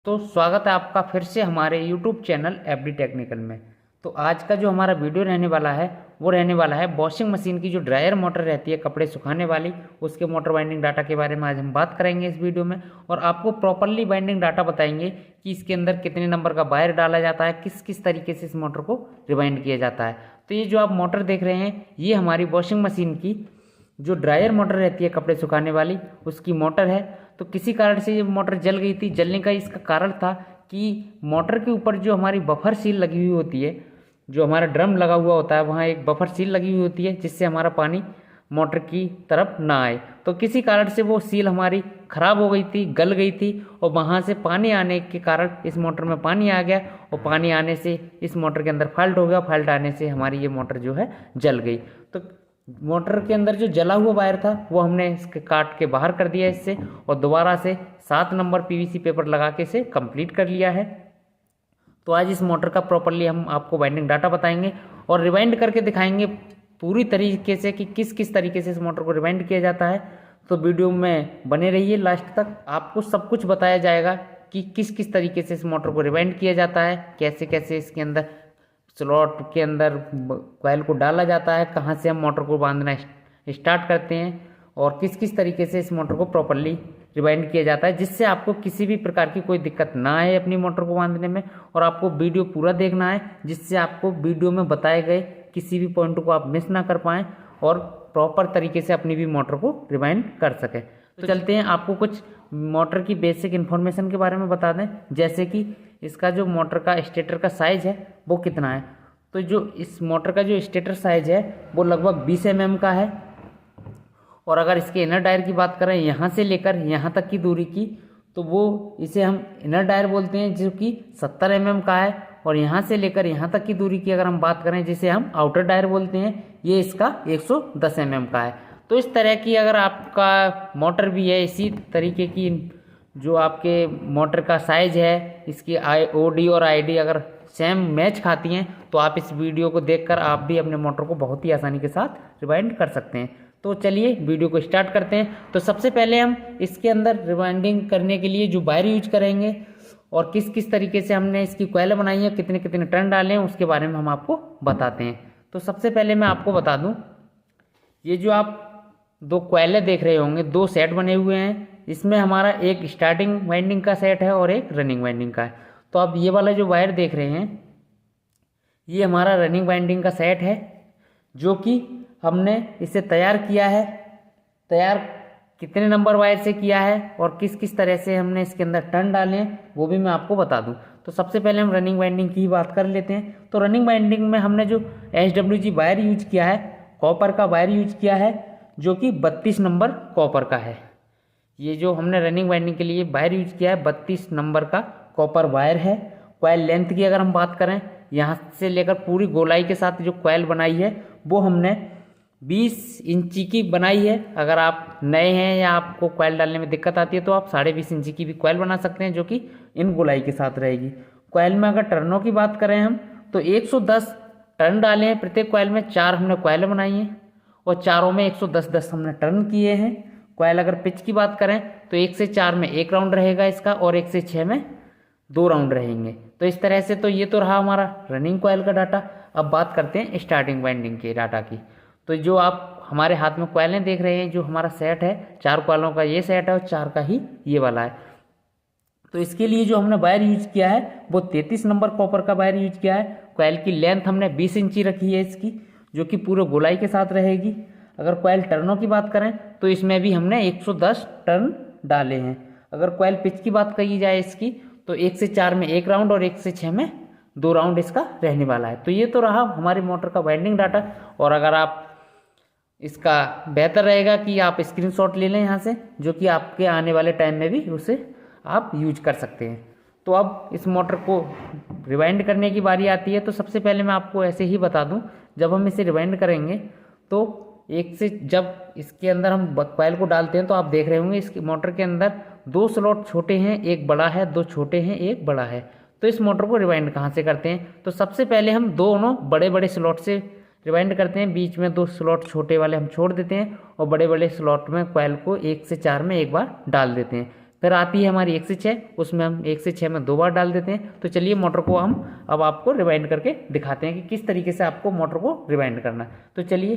तो स्वागत है आपका फिर से हमारे YouTube चैनल एफडी टेक्निकल में। तो आज का जो हमारा वीडियो रहने वाला है वो रहने वाला है वॉशिंग मशीन की जो ड्रायर मोटर रहती है कपड़े सुखाने वाली, उसके मोटर वाइंडिंग डाटा के बारे में आज हम बात करेंगे इस वीडियो में। और आपको प्रॉपरली वाइंडिंग डाटा बताएंगे कि इसके अंदर कितने नंबर का वायर डाला जाता है, किस किस तरीके से इस मोटर को रिवाइंड किया जाता है। तो ये जो आप मोटर देख रहे हैं ये हमारी वॉशिंग मशीन की जो ड्रायर मोटर रहती है कपड़े सुखाने वाली उसकी मोटर है। तो किसी कारण से ये मोटर जल गई थी। जलने का इसका कारण था कि मोटर के ऊपर जो हमारी बफर सील लगी हुई होती है, जो हमारा ड्रम लगा हुआ होता है वहाँ एक बफर सील लगी हुई होती है जिससे हमारा पानी मोटर की तरफ ना आए। तो किसी कारण से वो सील हमारी ख़राब हो गई थी, गल गई थी और वहाँ से पानी आने के कारण इस मोटर में पानी आ गया और पानी आने से इस मोटर के अंदर फॉल्ट हो गया। फॉल्ट आने से हमारी ये मोटर जो है जल गई। तो मोटर के अंदर जो जला हुआ वायर था वो हमने इसके काट के बाहर कर दिया इससे और दोबारा से 7 नंबर पीवीसी पेपर लगा के इसे कंप्लीट कर लिया है। तो आज इस मोटर का प्रॉपरली हम आपको वाइंडिंग डाटा बताएंगे और रिवाइंड करके दिखाएंगे पूरी तरीके से कि किस किस तरीके से इस मोटर को रिवाइंड किया जाता है। तो वीडियो में बने रहिए लास्ट तक, आपको सब कुछ बताया जाएगा कि किस किस तरीके से इस मोटर को रिवाइंड किया जाता है, कैसे कैसे इसके अंदर स्लॉट के अंदर कॉइल को डाला जाता है, कहाँ से हम मोटर को बांधना स्टार्ट करते हैं और किस किस तरीके से इस मोटर को प्रॉपरली रिवाइंड किया जाता है जिससे आपको किसी भी प्रकार की कोई दिक्कत ना आए अपनी मोटर को बांधने में। और आपको वीडियो पूरा देखना है जिससे आपको वीडियो में बताए गए किसी भी पॉइंट को आप मिस ना कर पाएँ और प्रॉपर तरीके से अपनी भी मोटर को रिवाइंड कर सकें। तो चलते हैं, आपको कुछ मोटर की बेसिक इन्फॉर्मेशन के बारे में बता दें, जैसे कि इसका जो मोटर का स्टेटर का साइज़ है वो कितना है। तो जो इस मोटर का जो स्टेटर साइज़ है वो लगभग 20 mm का है। और अगर इसके इनर डायर की बात करें यहाँ से लेकर यहाँ तक की दूरी की, तो वो इसे हम इनर डायर बोलते हैं जो कि 70 mm का है। और यहाँ से लेकर यहाँ तक की दूरी की अगर हम बात करें जिसे हम आउटर डायर बोलते हैं, ये इसका 110 mm का है। तो इस तरह की अगर आपका मोटर भी है इसी तरीके की जो आपके मोटर का साइज़ है, इसकी ओडी और आईडी अगर सेम मैच खाती हैं तो आप इस वीडियो को देखकर आप भी अपने मोटर को बहुत ही आसानी के साथ रिवाइंड कर सकते हैं। तो चलिए वीडियो को स्टार्ट करते हैं। तो सबसे पहले हम इसके अंदर रिवाइंडिंग करने के लिए जो वायर यूज करेंगे और किस किस तरीके से हमने इसकी कॉइल बनाई है, कितने कितने टर्न डाले हैं, उसके बारे में हम आपको बताते हैं। तो सबसे पहले मैं आपको बता दूं, ये जो आप 2 कॉइलें देख रहे होंगे, 2 सेट बने हुए हैं। इसमें हमारा एक स्टार्टिंग वाइंडिंग का सेट है और एक रनिंग वाइंडिंग का है। तो आप ये वाला जो वायर देख रहे हैं ये हमारा रनिंग वाइंडिंग का सेट है जो कि हमने इसे तैयार किया है। तैयार कितने नंबर वायर से किया है और किस किस तरह से हमने इसके अंदर टर्न डाले हैं वो भी मैं आपको बता दूं। तो सबसे पहले हम रनिंग वाइंडिंग की बात कर लेते हैं। तो रनिंग वाइंडिंग में हमने जो SWG वायर यूज किया है, कॉपर का वायर यूज किया है जो कि 32 नंबर कॉपर का है। ये जो हमने रनिंग वाइंडिंग के लिए वायर यूज किया है 32 नंबर का कॉपर वायर है। कॉइल लेंथ की अगर हम बात करें, यहाँ से लेकर पूरी गोलाई के साथ जो कॉइल बनाई है वो हमने 20 इंची की बनाई है। अगर आप नए हैं या आपको कॉइल डालने में दिक्कत आती है तो आप 20.5 इंची की भी कॉइल बना सकते हैं जो कि इन गोलाई के साथ रहेगी। कॉइल में अगर टर्नों की बात करें हम तो 110 टर्न डाले हैं प्रत्येक कॉइल में। 4 हमने कॉइल बनाई हैं और चारों में 110 हमने टर्न किए हैं। कॉइल अगर पिच की बात करें तो 1 से 4 में 1 राउंड रहेगा इसका और 1 से 6 में 2 राउंड रहेंगे। तो इस तरह से तो ये तो रहा हमारा रनिंग कॉइल का डाटा। अब बात करते हैं स्टार्टिंग वाइंडिंग के डाटा की। तो जो आप हमारे हाथ में कॉइलें देख रहे हैं, जो हमारा सेट है 4 कॉइलों का ये सेट है और 4 का ही ये वाला है। तो इसके लिए जो हमने वायर यूज किया है वो 33 नंबर कॉपर का वायर यूज किया है। कॉइल की लेंथ हमने 20 इंची रखी है इसकी जो कि पूरे गोलाई के साथ रहेगी। अगर कॉइल टर्नों की बात करें तो इसमें भी हमने 110 टर्न डाले हैं। अगर कॉइल पिच की बात कही जाए इसकी तो 1 से 4 में 1 राउंड और 1 से 6 में 2 राउंड इसका रहने वाला है। तो ये तो रहा हमारी मोटर का वाइंडिंग डाटा। और अगर आप इसका बेहतर रहेगा कि आप स्क्रीनशॉट ले लें यहाँ से, जो कि आपके आने वाले टाइम में भी उसे आप यूज कर सकते हैं। तो अब इस मोटर को रिवाइंड करने की बारी आती है। तो सबसे पहले मैं आपको ऐसे ही बता दूं, जब हम इसे रिवाइंड करेंगे तो जब इसके अंदर हम कॉइल को डालते हैं तो आप देख रहे होंगे इसके मोटर के अंदर 2 स्लॉट छोटे हैं, एक बड़ा है, 2 छोटे हैं, एक बड़ा है। तो इस मोटर को रिवाइंड कहाँ से करते हैं, तो सबसे पहले हम दोनों बड़े बड़े स्लॉट से रिवाइंड करते हैं। बीच में 2 स्लॉट छोटे वाले हम छोड़ देते हैं और बड़े बड़े स्लॉट में कॉइल को 1 से 4 में एक बार डाल देते हैं। फिर आती है हमारी 1 से 6, उसमें हम 1 से 6 में 2 बार डाल देते हैं। तो चलिए मोटर को हम अब आपको रिवाइंड करके दिखाते हैं कि किस तरीके से आपको मोटर को रिवाइंड करना है। तो चलिए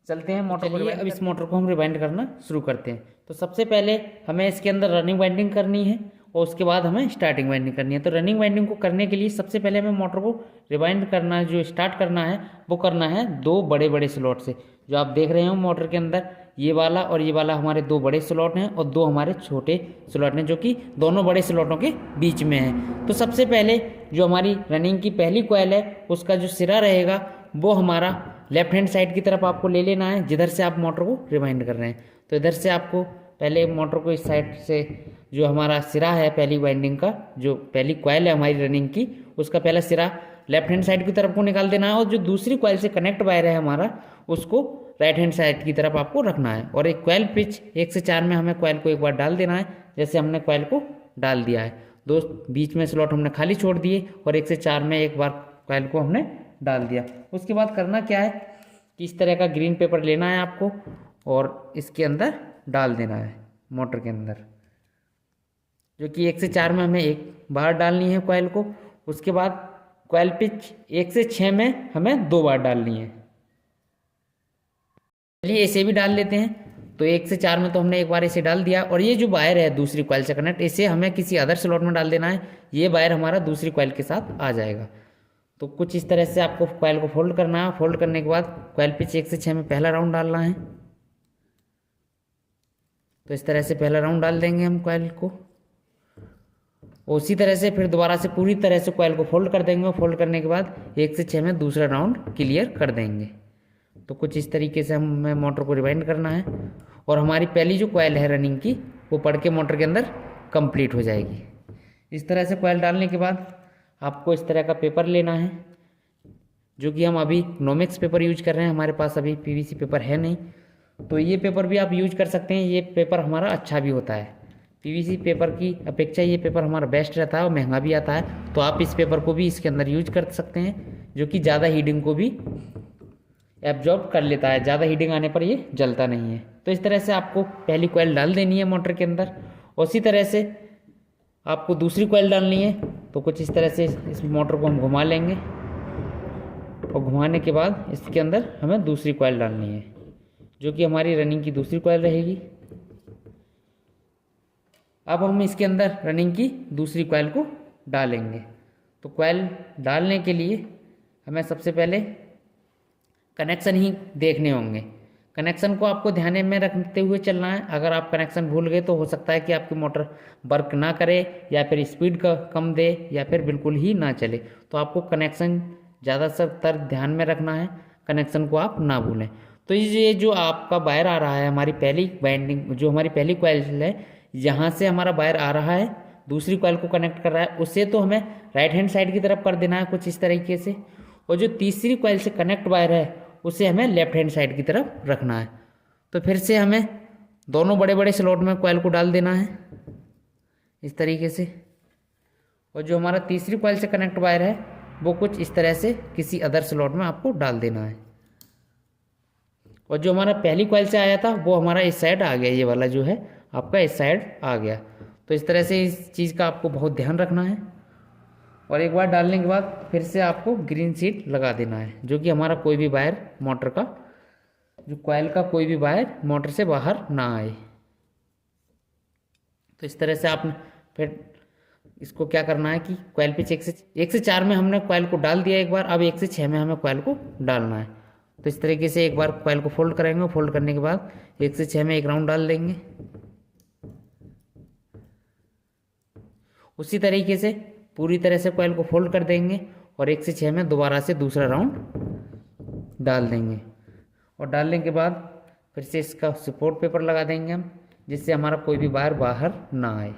चलते हैं मोटर को। अब इस मोटर को हम रिवाइंड करना शुरू करते हैं। तो सबसे पहले हमें इसके अंदर रनिंग वाइंडिंग करनी है और उसके बाद हमें स्टार्टिंग वाइंडिंग करनी है। तो रनिंग वाइंडिंग को करने के लिए सबसे पहले हमें मोटर को रिवाइंड करना है, जो स्टार्ट करना है वो करना है 2 बड़े बड़े स्लॉट से। जो आप देख रहे हो मोटर के अंदर ये वाला और ये वाला हमारे 2 बड़े स्लॉट हैं और 2 हमारे छोटे स्लॉट हैं, जो कि दोनों बड़े स्लॉटों के बीच में हैं। तो सबसे पहले जो हमारी रनिंग की पहली कॉइल है उसका जो सिरा रहेगा वो हमारा लेफ्ट हैंड साइड की तरफ आपको ले लेना है, जिधर से आप मोटर को रिवाइंड कर रहे हैं। तो इधर से आपको पहले मोटर को इस साइड से जो हमारा सिरा है पहली वाइंडिंग का, जो पहली कॉइल है हमारी रनिंग की, उसका पहला सिरा लेफ्ट हैंड साइड की तरफ को निकाल देना है और जो दूसरी कॉइल से कनेक्ट वायर है हमारा उसको राइट हैंड साइड की तरफ आपको रखना है। और एक कॉइल पिच 1 से 4 में हमें कॉइल को एक बार डाल देना है, जैसे हमने कॉइल को डाल दिया है। 2 बीच में स्लॉट हमने खाली छोड़ दिए और 1 से 4 में एक बार कॉइल को हमने डाल दिया। उसके बाद करना क्या है कि इस तरह का ग्रीन पेपर लेना है आपको और इसके अंदर डाल देना है मोटर के अंदर, जो कि 1 से 4 में हमें एक बार डालनी है कॉइल को। उसके बाद कॉइल पिच 1 से 6 में हमें 2 बार डालनी है। चलिए इसे भी डाल लेते हैं। तो 1 से 4 में तो हमने एक बार इसे डाल दिया और ये जो वायर है दूसरी कॉइल से कनेक्ट, इसे हमें किसी अदर स्लॉट में डाल देना है। ये वायर हमारा दूसरी कॉइल के साथ आ जाएगा। तो कुछ इस तरह से आपको कॉइल को फोल्ड करना है। फोल्ड करने के बाद कॉइल पिच 1 से 6 में पहला राउंड डालना है। तो इस तरह से पहला राउंड डाल देंगे हम कॉइल को। उसी तरह से फिर दोबारा से पूरी तरह से कॉइल को फोल्ड कर देंगे और फोल्ड करने के बाद 1 से 6 में दूसरा राउंड क्लियर कर देंगे। तो कुछ इस तरीके से हमें मोटर को रिवाइंड करना है और हमारी पहली जो कॉइल है रनिंग की वो पड़ के मोटर के अंदर कंप्लीट हो जाएगी। इस तरह से कॉइल डालने के बाद आपको इस तरह का पेपर लेना है, जो कि हम अभी नोमेक्स पेपर यूज कर रहे हैं, हमारे पास अभी पीवीसी पेपर है नहीं। तो ये पेपर भी आप यूज कर सकते हैं। ये पेपर हमारा अच्छा भी होता है, पीवीसी पेपर की अपेक्षा ये पेपर हमारा बेस्ट रहता है और महंगा भी आता है। तो आप इस पेपर को भी इसके अंदर यूज कर सकते हैं, जो कि ज़्यादा हीटिंग को भी एब्जॉर्ब कर लेता है। ज़्यादा हीटिंग आने पर ये जलता नहीं है। तो इस तरह से आपको पहली कॉइल डाल देनी है मोटर के अंदर। उसी तरह से आपको दूसरी कॉइल डालनी है। तो कुछ इस तरह से इस मोटर को हम घुमा लेंगे और घुमाने के बाद इसके अंदर हमें दूसरी कॉइल डालनी है, जो कि हमारी रनिंग की दूसरी कॉइल रहेगी। अब हम इसके अंदर रनिंग की दूसरी कॉइल को डालेंगे। तो कॉइल डालने के लिए हमें सबसे पहले कनेक्शन ही देखने होंगे। कनेक्शन को आपको ध्यान में रखते हुए चलना है। अगर आप कनेक्शन भूल गए तो हो सकता है कि आपकी मोटर वर्क ना करे या फिर स्पीड का कम दे या फिर बिल्कुल ही ना चले। तो आपको कनेक्शन ज़्यादातर ध्यान में रखना है, कनेक्शन को आप ना भूलें। तो ये जो आपका वायर आ रहा है, हमारी पहली वाइंडिंग जो हमारी पहली कॉइल है, यहाँ से हमारा वायर आ रहा है, दूसरी कॉइल को कनेक्ट कर रहा है, उससे तो हमें राइट हैंड साइड की तरफ कर देना है कुछ इस तरीके से। और जो तीसरी कॉइल से कनेक्ट वायर है उसे हमें लेफ्ट हैंड साइड की तरफ रखना है। तो फिर से हमें दोनों बड़े बड़े स्लॉट में कॉइल को डाल देना है इस तरीके से। और जो हमारा तीसरी कॉइल से कनेक्ट वायर है वो कुछ इस तरह से किसी अदर स्लॉट में आपको डाल देना है। और जो हमारा पहली कॉइल से आया था वो हमारा इस साइड आ गया, ये वाला जो है आपका इस साइड आ गया। तो इस तरह से इस चीज़ का आपको बहुत ध्यान रखना है। और एक बार डालने के बाद फिर से आपको ग्रीन शीट लगा देना है, जो कि हमारा कोई भी वायर मोटर का, जो कॉइल का कोई भी वायर मोटर से बाहर ना आए। तो इस तरह से आप फिर इसको क्या करना है कि कॉइल पिच 1 से 4 में हमने कॉइल को डाल दिया एक बार, अब 1 से 6 में हमें कॉइल को डालना है। तो इस तरीके से एक बार कॉइल को फोल्ड करेंगे, फोल्ड करने के बाद 1 से 6 में एक राउंड डाल देंगे। उसी तरीके से पूरी तरह से कॉइल को फोल्ड कर देंगे और 1 से 6 में दोबारा से दूसरा राउंड डाल देंगे। और डालने के बाद फिर से इसका सपोर्ट पेपर लगा देंगे हम, जिससे हमारा कोई भी वायर बाहर ना आए।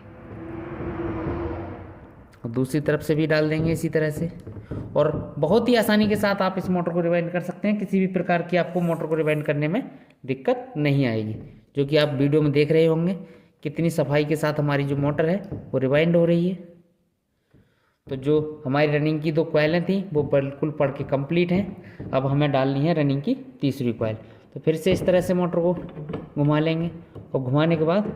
और दूसरी तरफ से भी डाल देंगे इसी तरह से। और बहुत ही आसानी के साथ आप इस मोटर को रिवाइंड कर सकते हैं। किसी भी प्रकार की आपको मोटर को रिवाइंड करने में दिक्कत नहीं आएगी, जो कि आप वीडियो में देख रहे होंगे कितनी सफाई के साथ हमारी जो मोटर है वो रिवाइंड हो रही है। तो जो हमारी रनिंग की 2 कॉइलें थी वो बिल्कुल पड़ के कंप्लीट हैं। अब हमें डालनी है रनिंग की तीसरी कॉइल। तो फिर से इस तरह से मोटर को घुमा लेंगे और घुमाने के बाद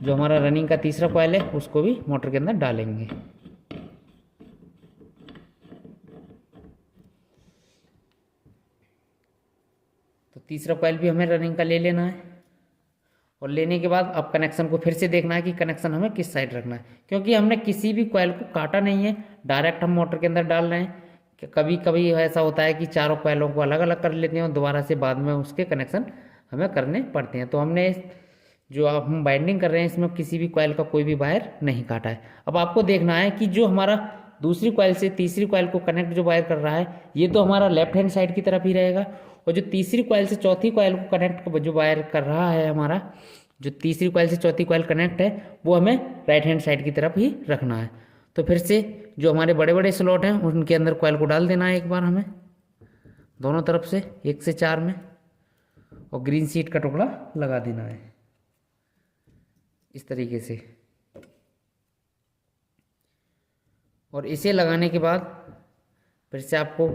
जो हमारा रनिंग का तीसरा कॉइल है उसको भी मोटर के अंदर डालेंगे। तो तीसरा कॉइल भी हमें रनिंग का ले लेना है और लेने के बाद अब कनेक्शन को फिर से देखना है कि कनेक्शन हमें किस साइड रखना है, क्योंकि हमने किसी भी कॉइल को काटा नहीं है, डायरेक्ट हम मोटर के अंदर डाल रहे हैं। कि कभी कभी ऐसा होता है कि चारों कॉइलों को अलग अलग कर लेते हैं और दोबारा से बाद में उसके कनेक्शन हमें करने पड़ते हैं। तो हमने जो अब हम बाइंडिंग कर रहे हैं इसमें किसी भी कॉइल का कोई भी वायर नहीं काटा है। अब आपको देखना है कि जो हमारा दूसरी कॉइल से तीसरी कॉइल को कनेक्ट जो वायर कर रहा है ये तो हमारा लेफ्ट हैंड साइड की तरफ ही रहेगा, और जो तीसरी कॉइल से चौथी कॉइल को कनेक्ट जो वायर कर रहा है हमारा, जो तीसरी कॉइल से चौथी कॉइल कनेक्ट है वो हमें राइट हैंड साइड की तरफ ही रखना है। तो फिर से जो हमारे बड़े बड़े स्लॉट हैं उनके अंदर कॉइल को डाल देना है एक बार हमें, दोनों तरफ से 1 से 4 में, और ग्रीन शीट का टुकड़ा लगा देना है इस तरीके से। और इसे लगाने के बाद फिर से आपको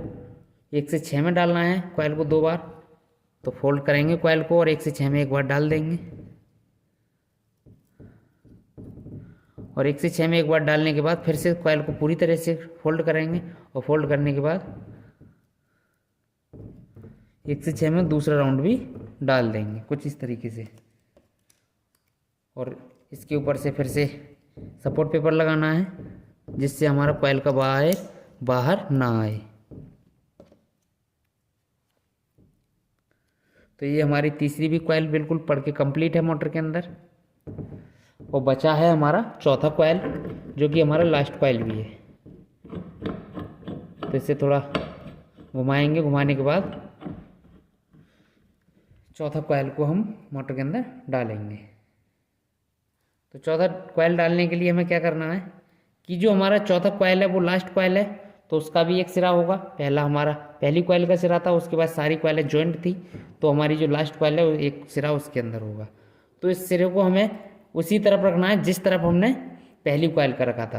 1 से 6 में डालना है कॉइल को 2 बार। तो फोल्ड करेंगे कॉइल को और 1 से 6 में एक बार डाल देंगे, और 1 से 6 में एक बार डालने के बाद फिर से कॉइल को पूरी तरह से फोल्ड करेंगे, और फोल्ड करने के बाद 1 से 6 में दूसरा राउंड भी डाल देंगे कुछ इस तरीके से। और इसके ऊपर से फिर से सपोर्ट पेपर लगाना है जिससे हमारा कॉइल का वायर बाहर ना आए। तो ये हमारी तीसरी भी कॉइल बिल्कुल पड़ के कंप्लीट है मोटर के अंदर, और बचा है हमारा चौथा कॉइल जो कि हमारा लास्ट कॉइल भी है। तो इसे थोड़ा घुमाएंगे, घुमाने के बाद चौथा कॉइल को हम मोटर के अंदर डालेंगे। तो चौथा कॉइल डालने के लिए हमें क्या करना है कि जो हमारा चौथा कॉइल है वो लास्ट कॉइल है, तो उसका भी एक सिरा होगा। पहली कॉइल का सिरा था, उसके बाद सारी कॉइलें जॉइंट थी, तो हमारी जो लास्ट कॉइल है वो एक सिरा उसके अंदर होगा। तो इस सिरे को हमें उसी तरफ रखना है जिस तरफ हमने पहली कॉइल का रखा था।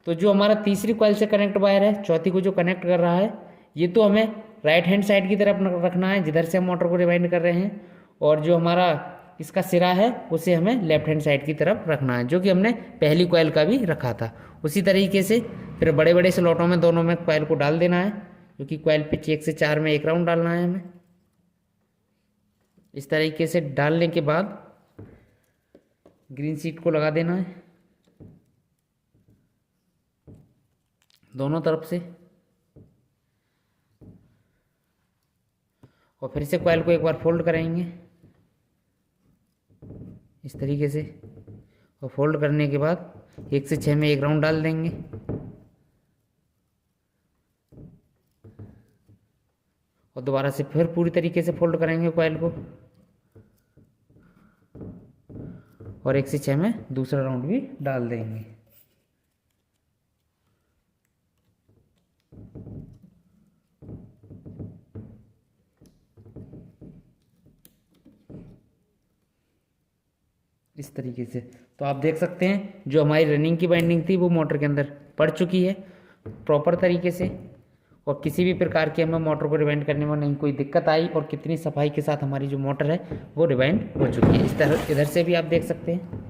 तो जो हमारा तीसरी कॉइल से कनेक्ट वायर है, चौथी को जो कनेक्ट कर रहा है, ये तो हमें राइट हैंड साइड की तरफ रखना है जिधर से हम मोटर को रिवाइंड कर रहे हैं, और जो हमारा इसका सिरा है उसे हमें लेफ्ट हैंड साइड की तरफ रखना है जो कि हमने पहली कॉइल का भी रखा था। उसी तरीके से फिर बड़े बड़े स्लॉटों में दोनों में कॉइल को डाल देना है, क्योंकि कॉइल पिच 1 से 4 में एक राउंड डालना है हमें। इस तरीके से डालने के बाद ग्रीन शीट को लगा देना है दोनों तरफ से, और फिर से कॉइल को एक बार फोल्ड करेंगे इस तरीके से, और फोल्ड करने के बाद 1 से 6 में एक राउंड डाल देंगे, और दोबारा से फिर पूरी तरीके से फोल्ड करेंगे कॉइल को, और 1 से 6 में दूसरा राउंड भी डाल देंगे। इस तरीके से तो आप देख सकते हैं जो हमारी रनिंग की बाइंडिंग थी वो मोटर के अंदर पड़ चुकी है प्रॉपर तरीके से, और किसी भी प्रकार की हमें मोटर को रिवाइंड करने में नहीं कोई दिक्कत आई, और कितनी सफाई के साथ हमारी जो मोटर है वो रिवाइंड हो चुकी है। इस तरह इधर से भी आप देख सकते हैं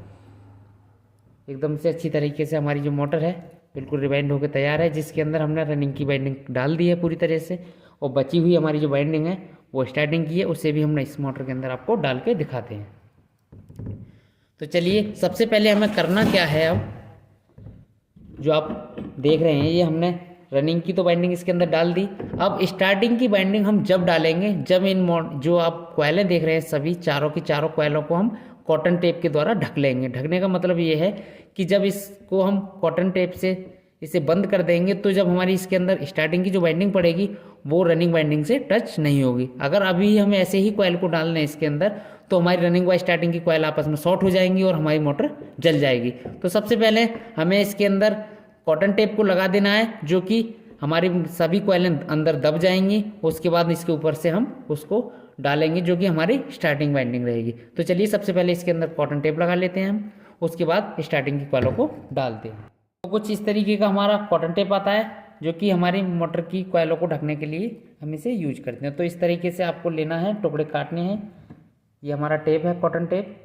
एकदम से अच्छी तरीके से हमारी जो मोटर है बिल्कुल रिवाइंड होकर तैयार है, जिसके अंदर हमने रनिंग की बाइंडिंग डाल दी है पूरी तरह से, और बची हुई हमारी जो बाइंडिंग है वो स्टार्टिंग की है, उसे भी हमने इस मोटर के अंदर आपको डाल के दिखाते हैं। तो चलिए सबसे पहले हमें करना क्या है, अब जो आप देख रहे हैं ये हमने रनिंग की तो बाइंडिंग इसके अंदर डाल दी। अब स्टार्टिंग की बाइंडिंग हम जब डालेंगे जब जो आप कॉइलें देख रहे हैं सभी चारों की चारों कॉइलों को हम कॉटन टेप के द्वारा ढक लेंगे। ढकने का मतलब ये है कि जब इसको हम कॉटन टेप से इसे बंद कर देंगे तो जब हमारी इसके अंदर स्टार्टिंग की जो बाइंडिंग पड़ेगी वो रनिंग बाइंडिंग से टच नहीं होगी। अगर अभी हम ऐसे ही कॉइल को डाल लें इसके अंदर तो हमारी रनिंग व स्टार्टिंग की कॉइल आपस में शॉर्ट हो जाएंगी और हमारी मोटर जल जाएगी। तो सबसे पहले हमें इसके अंदर कॉटन टेप को लगा देना है जो कि हमारी सभी कॉइलें अंदर दब जाएंगी। उसके बाद इसके ऊपर से हम उसको डालेंगे जो कि हमारी स्टार्टिंग बाइंडिंग रहेगी। तो चलिए सबसे पहले इसके अंदर कॉटन टेप लगा लेते हैं हम, उसके बाद स्टार्टिंग की कॉइलों को डालते हैं। तो कुछ इस तरीके का हमारा कॉटन टेप आता है जो कि हमारी मोटर की कॉइलों को ढकने के लिए हम इसे यूज करते हैं। तो इस तरीके से आपको लेना है, टुकड़े काटने हैं। ये हमारा टेप है कॉटन टेप,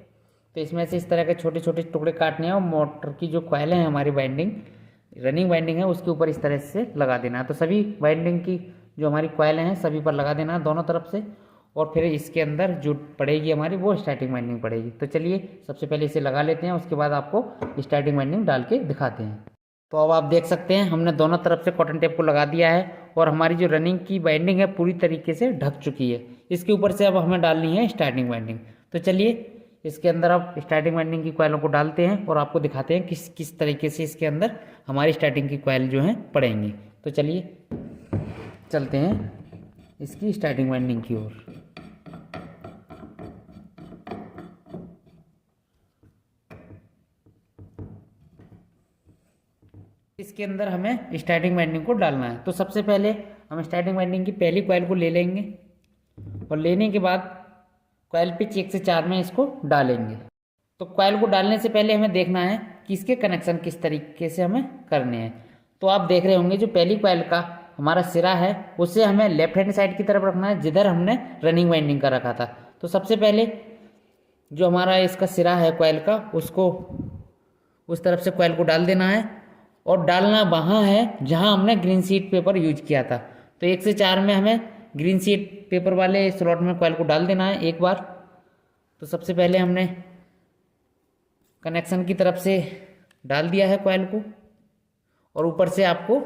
तो इसमें से इस तरह के छोटे छोटे टुकड़े काटने हैं और मोटर की जो कॉइल है हमारी वाइंडिंग रनिंग वाइंडिंग है उसके ऊपर इस तरह से लगा देना है। तो सभी वाइंडिंग की जो हमारी कॉइल हैं सभी पर लगा देना है दोनों तरफ से, और फिर इसके अंदर जो पड़ेगी हमारी वो स्टार्टिंग वाइंडिंग पड़ेगी। तो चलिए सबसे पहले इसे लगा लेते हैं, उसके बाद आपको स्टार्टिंग वाइंडिंग डाल के दिखाते हैं। तो अब आप देख सकते हैं हमने दोनों तरफ से कॉटन टेप को लगा दिया है और हमारी जो रनिंग की वाइंडिंग है पूरी तरीके से ढक चुकी है। इसके ऊपर से अब हमें डालनी है स्टार्टिंग वाइंडिंग। तो चलिए इसके अंदर अब स्टार्टिंग वाइंडिंग की कॉइलों को डालते हैं और आपको दिखाते हैं किस किस तरीके से इसके अंदर हमारी स्टार्टिंग की कॉइल जो है पड़ेंगी। तो चलिए चलते हैं इसकी स्टार्टिंग वाइंडिंग की ओर। इसके अंदर हमें स्टार्टिंग वाइंडिंग को डालना है। तो सबसे पहले हम स्टार्टिंग वाइंडिंग की पहली कॉइल को ले लेंगे और लेने के बाद कॉइल पिच 1 से 4 में इसको डालेंगे। तो कॉइल को डालने से पहले हमें देखना है कि इसके कनेक्शन किस तरीके से हमें करने हैं। तो आप देख रहे होंगे जो पहली कॉइल का हमारा सिरा है उसे हमें लेफ्ट हैंड साइड की तरफ रखना है जिधर हमने रनिंग वाइंडिंग का रखा था। तो सबसे पहले जो हमारा इसका सिरा है कॉइल का उसको उस तरफ से कॉइल को डाल देना है और डालना वहाँ है जहाँ हमने ग्रीन शीट पेपर यूज किया था। तो 1 से 4 में हमें ग्रीन शीट पेपर वाले स्लॉट में कॉइल को डाल देना है एक बार। तो सबसे पहले हमने कनेक्शन की तरफ से डाल दिया है कॉइल को और ऊपर से आपको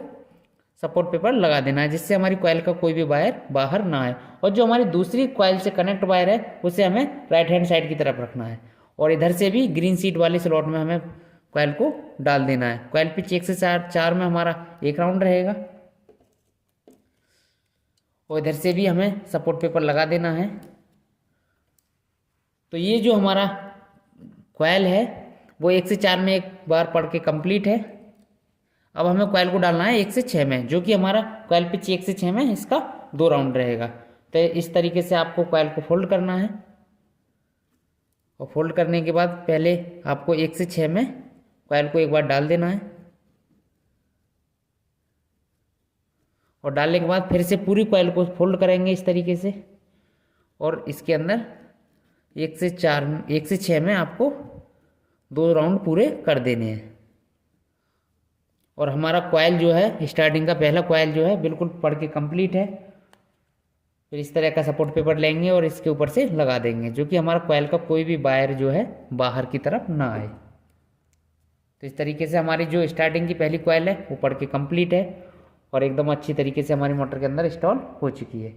सपोर्ट पेपर लगा देना है जिससे हमारी कॉइल का कोई भी वायर बाहर ना आए। और जो हमारी दूसरी कॉइल से कनेक्ट वायर है उसे हमें राइट हैंड साइड की तरफ रखना है और इधर से भी ग्रीन शीट वाले स्लॉट में हमें कॉइल को डाल देना है। कॉइल पिच 1 से 4 में हमारा 1 राउंड रहेगा और इधर से भी हमें सपोर्ट पेपर लगा देना है। तो ये जो हमारा कॉइल है वो 1 से 4 में एक बार पढ़ के कंप्लीट है। अब हमें कॉइल को डालना है 1 से 6 में, जो कि हमारा कॉइल पिच 1 से 6 में इसका 2 राउंड रहेगा। तो इस तरीके से आपको कॉइल को फोल्ड करना है और फोल्ड करने के बाद पहले आपको 1 से 6 में कॉइल को एक बार डाल देना है और डालने के बाद फिर से पूरी कॉइल को फोल्ड करेंगे इस तरीके से और इसके अंदर 1 से 6 में आपको 2 राउंड पूरे कर देने हैं। और हमारा कॉइल जो है स्टार्टिंग का पहला कॉइल जो है बिल्कुल पढ़ के कंप्लीट है। फिर इस तरह का सपोर्ट पेपर लेंगे और इसके ऊपर से लगा देंगे जो कि हमारा कॉइल का कोई भी वायर जो है बाहर की तरफ ना आए। तो इस तरीके से हमारी जो स्टार्टिंग की पहली कॉइल है वो पढ़ के कंप्लीट है और एकदम अच्छी तरीके से हमारी मोटर के अंदर इंस्टॉल हो चुकी है।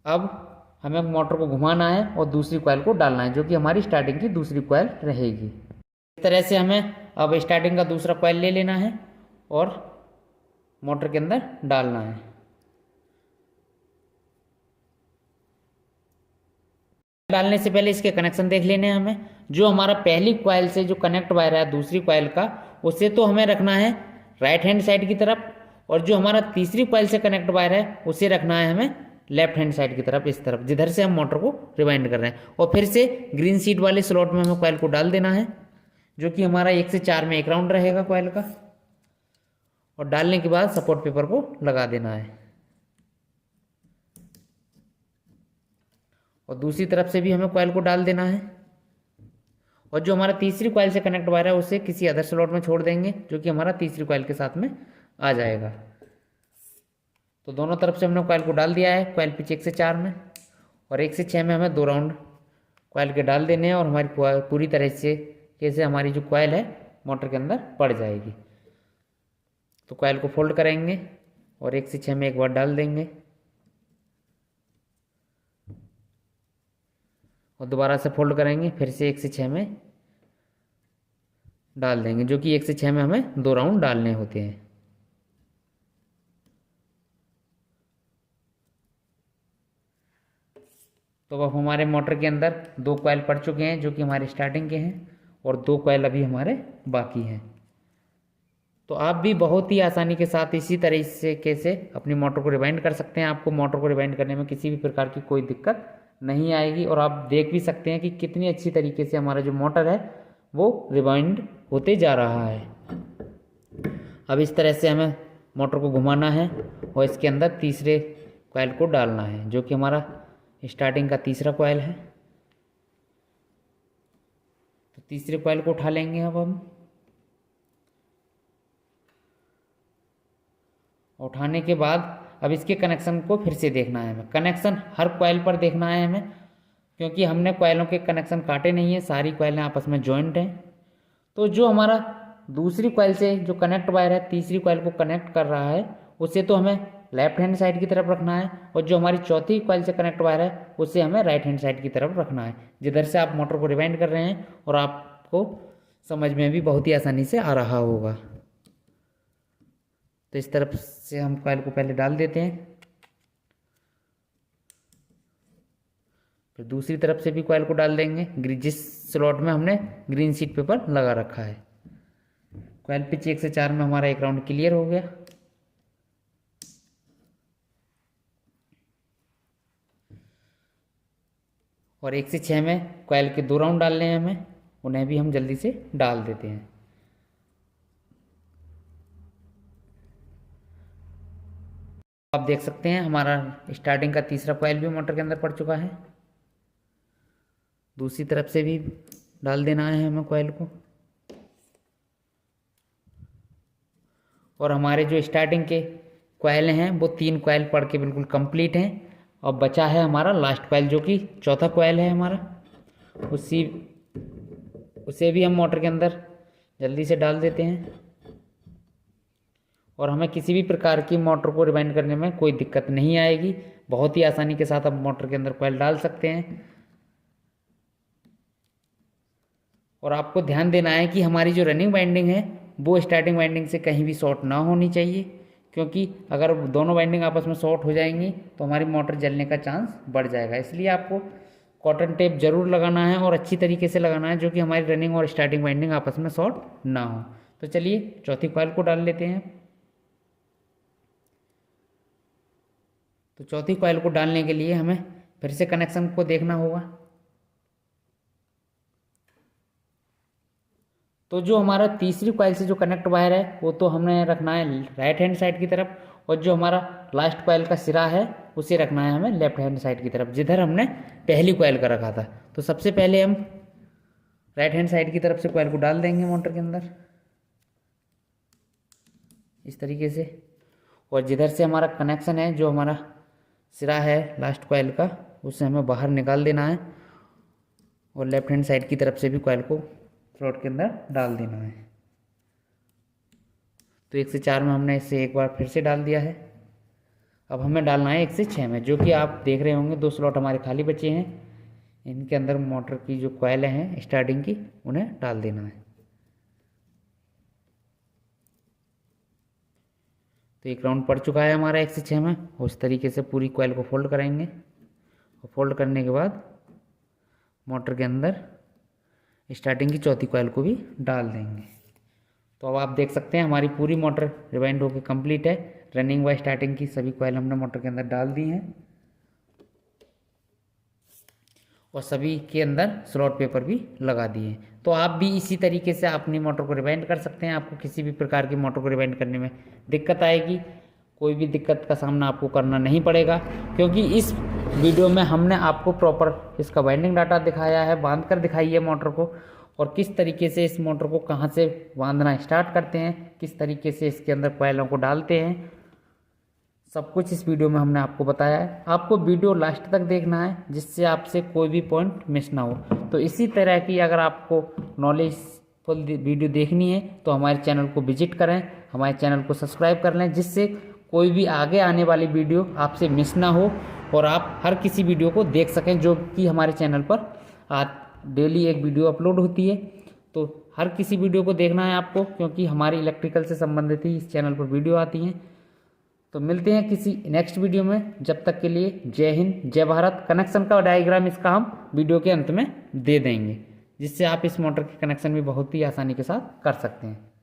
अब हमें मोटर को घुमाना है और दूसरी कॉइल को डालना है जो कि हमारी स्टार्टिंग की दूसरी कॉइल रहेगी। इस तरह से हमें अब स्टार्टिंग का दूसरा कॉइल ले लेना है और मोटर के अंदर डालना है। डालने से पहले इसके कनेक्शन देख लेने हैं हमें। जो हमारा पहली कॉइल से जो कनेक्ट वायर है दूसरी कॉइल का उसे तो हमें रखना है राइट हैंड साइड की तरफ और जो हमारा तीसरी कॉइल से कनेक्ट वायर है उसे रखना है हमें लेफ्ट हैंड साइड की तरफ, इस तरफ जिधर से हम मोटर को रिवाइंड कर रहे हैं। और फिर से ग्रीन शीट वाले स्लॉट में हमें कॉइल को डाल देना है जो कि हमारा 1 से 4 में 1 राउंड रहेगा कॉइल का। और डालने के बाद सपोर्ट पेपर को लगा देना है और दूसरी तरफ से भी हमें कॉइल को डाल देना है। और जो हमारा तीसरी कॉइल से कनेक्ट वायर है उसे किसी अदर स्लॉट में छोड़ देंगे जो कि हमारा तीसरी कॉइल के साथ में आ जाएगा। तो दोनों तरफ से हमने कॉइल को डाल दिया है कॉइल पिच 1 से 4 में और 1 से 6 में हमें 2 राउंड कॉइल के डाल देने हैं और हमारी पूरी तरह से कैसे हमारी जो कॉइल है मोटर के अंदर पड़ जाएगी। तो कॉइल को फोल्ड करेंगे और 1 से 6 में एक बार डाल देंगे और दोबारा से फोल्ड करेंगे, फिर से 1 से 6 में डाल देंगे जो कि 1 से 6 में हमें 2 राउंड डालने होते हैं। तो अब हमारे मोटर के अंदर 2 कॉइल पड़ चुके हैं जो कि हमारे स्टार्टिंग के हैं और 2 कॉइल अभी हमारे बाकी हैं। तो आप भी बहुत ही आसानी के साथ इसी तरीके से अपनी मोटर को रिवाइंड कर सकते हैं। आपको मोटर को रिवाइंड करने में किसी भी प्रकार की कोई दिक्कत नहीं आएगी और आप देख भी सकते हैं कि कितनी अच्छी तरीके से हमारा जो मोटर है वो रिवाइंड होते जा रहा है। अब इस तरह से हमें मोटर को घुमाना है और इसके अंदर तीसरे कॉइल को डालना है जो कि हमारा स्टार्टिंग का तीसरा कॉइल है। तीसरे कॉइल को उठा लेंगे अब हम। उठाने के बाद अब इसके कनेक्शन को फिर से देखना है हमें। कनेक्शन हर कॉइल पर देखना है हमें, क्योंकि हमने कॉइलों के कनेक्शन काटे नहीं है, सारी कॉइलें आपस में जॉइंट हैं। तो जो हमारा दूसरी कॉइल से जो कनेक्ट वायर है तीसरी कॉइल को कनेक्ट कर रहा है, उसे तो हमें लेफ्ट हैंड साइड की तरफ रखना है, और जो हमारी चौथी कॉइल से कनेक्ट वायर है उसे हमें राइट हैंड साइड की तरफ रखना है, जिधर से आप मोटर को रिवाइंड कर रहे हैं और आपको समझ में भी बहुत ही आसानी से आ रहा होगा। तो इस तरफ से हम कॉइल को पहले डाल देते हैं, फिर दूसरी तरफ से भी कॉइल को डाल देंगे जिस स्लॉट में हमने ग्रीन शीट पेपर लगा रखा है। कॉइल पिच 1 से 4 में हमारा एक राउंड क्लियर हो गया। और 1 से 6 में कॉइल के 2 राउंड डालने हैं हमें, उन्हें भी हम जल्दी से डाल देते हैं। आप देख सकते हैं हमारा स्टार्टिंग का तीसरा कॉइल भी मोटर के अंदर पड़ चुका है। दूसरी तरफ से भी डाल देना है हमें कॉइल को। और हमारे जो स्टार्टिंग के कॉइल हैं वो 3 कॉइल पड़ के बिल्कुल कंप्लीट हैं, और बचा है हमारा लास्ट कॉइल जो कि चौथा कॉइल है हमारा। उसे भी हम मोटर के अंदर जल्दी से डाल देते हैं। और हमें किसी भी प्रकार की मोटर को रिवाइंड करने में कोई दिक्कत नहीं आएगी, बहुत ही आसानी के साथ आप मोटर के अंदर कॉइल डाल सकते हैं। और आपको ध्यान देना है कि हमारी जो रनिंग वाइंडिंग है वो स्टार्टिंग वाइंडिंग से कहीं भी शॉर्ट ना होनी चाहिए, क्योंकि अगर दोनों वाइंडिंग आपस में शॉर्ट हो जाएंगी तो हमारी मोटर जलने का चांस बढ़ जाएगा। इसलिए आपको कॉटन टेप जरूर लगाना है और अच्छी तरीके से लगाना है, जो कि हमारी रनिंग और स्टार्टिंग वाइंडिंग आपस में शॉर्ट ना हो। तो चलिए चौथी कॉइल को डाल लेते हैं। तो चौथी कॉइल को डालने के लिए हमें फिर से कनेक्शन को देखना होगा। तो जो हमारा तीसरी कॉइल से जो कनेक्ट वायर है वो तो हमने रखना है राइट हैंड साइड की तरफ, और जो हमारा लास्ट कॉइल का सिरा है उसे रखना है हमें लेफ्ट हैंड साइड की तरफ, जिधर हमने पहली कॉइल का रखा था। तो सबसे पहले हम राइट हैंड साइड की तरफ से कॉइल को डाल देंगे मोटर के अंदर इस तरीके से। और जिधर से हमारा कनेक्शन है, जो हमारा सिरा है लास्ट कॉइल का, उसे हमें बाहर निकाल देना है, और लेफ्ट हैंड साइड की तरफ से भी कॉइल को स्लॉट के अंदर डाल देना है। तो 1 से 4 में हमने इसे एक बार फिर से डाल दिया है। अब हमें डालना है 1 से 6 में, जो कि आप देख रहे होंगे 2 स्लॉट हमारे खाली बचे हैं। इनके अंदर मोटर की जो कॉइलें हैं स्टार्टिंग की, उन्हें डाल देना है। तो एक राउंड पड़ चुका है हमारा 1 से 6 में। उस तरीके से पूरी कॉइल को फोल्ड करेंगे, और फोल्ड करने के बाद मोटर के अंदर स्टार्टिंग की चौथी कॉइल को भी डाल देंगे। तो अब आप देख सकते हैं हमारी पूरी मोटर रिवाइंड होकर कंप्लीट है। रनिंग व स्टार्टिंग की सभी कॉइल हमने मोटर के अंदर डाल दी हैं, और सभी के अंदर स्लॉट पेपर भी लगा दिए हैं। तो आप भी इसी तरीके से अपनी मोटर को रिवाइंड कर सकते हैं। आपको किसी भी प्रकार की मोटर को रिवाइंड करने में दिक्कत आएगी, कोई भी दिक्कत का सामना आपको करना नहीं पड़ेगा, क्योंकि इस वीडियो में हमने आपको प्रॉपर इसका वाइंडिंग डाटा दिखाया है, बांध कर दिखाई है मोटर को, और किस तरीके से इस मोटर को कहाँ से बांधना स्टार्ट करते हैं, किस तरीके से इसके अंदर कॉइलों को डालते हैं, सब कुछ इस वीडियो में हमने आपको बताया है। आपको वीडियो लास्ट तक देखना है, जिससे आपसे कोई भी पॉइंट मिस ना हो। तो इसी तरह की अगर आपको नॉलेजफुल वीडियो देखनी है तो हमारे चैनल को विजिट करें, हमारे चैनल को सब्सक्राइब कर लें, जिससे कोई भी आगे आने वाली वीडियो आपसे मिस ना हो, और आप हर किसी वीडियो को देख सकें जो कि हमारे चैनल पर डेली एक वीडियो अपलोड होती है। तो हर किसी वीडियो को देखना है आपको, क्योंकि हमारी इलेक्ट्रिकल से संबंधित ही इस चैनल पर वीडियो आती हैं। तो मिलते हैं किसी नेक्स्ट वीडियो में, जब तक के लिए जय हिंद जय भारत। कनेक्शन का डायग्राम इसका हम वीडियो के अंत में दे देंगे, जिससे आप इस मोटर के कनेक्शन भी बहुत ही आसानी के साथ कर सकते हैं।